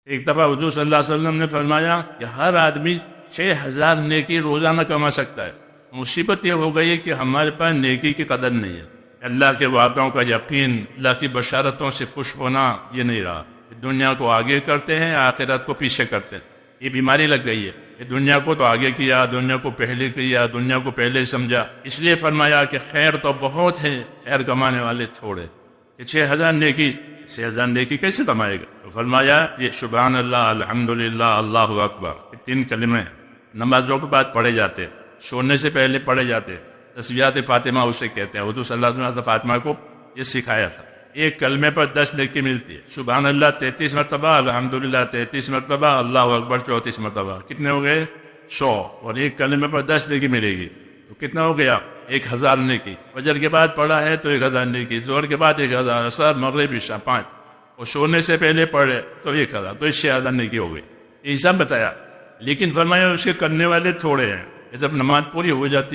ایک دفعہ حضور صلی اللہ علیہ وسلم نے فرمایا کہ ہر آدمی 6000 نیکی روزانہ کما سکتا ہے. مصیبت یہ ہو گئی ہے کہ ہمارے پاس نیکی کی قدر نہیں ہے. اللہ کے وعدوں کا یقین، اللہ کی بشارتوں سے خوش ہونا یہ نہیں رہا. دنیا کو آگے کرتے ہیں، آخرت کو پیچھے کرتے ہیں. یہ بیماری لگ گئی ہے کہ دنیا کو تو آگے کیا، دنیا کو پہلے کیا، دنیا کو پہلے سمجھا. اس لیے فرمایا کہ خیر تو بہت ہے، خیر کمانے والے تھوڑے. کہ 6000 نیکی کیسے کمائے گا؟ تو فرمایا یہ سبحان اللہ، الحمدللہ، اللہ اکبر، یہ 3 کلمے نمازوں کے بعد پڑھے جاتے، سونے سے پہلے پڑھے جاتے. تسبیحات فاطمہ اسے کہتے ہیں. حضور صلی اللہ علیہ وسلم نے فاطمہ کو یہ سکھایا تھا. ایک کلمے پر 10 نیکی ملتی ہے. سبحان اللہ 33 مرتبہ، الحمدللہ 33 مرتبہ، اللہ اکبر 34 مرتبہ. کتنے ہو گئے؟ 100. اور ایک کلمے پر 10 نیکی ملے گی تو کتنا ہو گیا؟ 1000 نیکی. فجر کے بعد پڑھا ہے تو 1000 نیکی، ظہر کے بعد 1000، عصر، مغرب، عشاء 5، اور سونے سے پہلے پڑھے تو 1000، تو 6000 نیکی ہو گئی. یہ حساب بتایا. لیکن فرمایا اس کے کرنے والے تھوڑے ہیں. جب نماز پوری ہو جاتی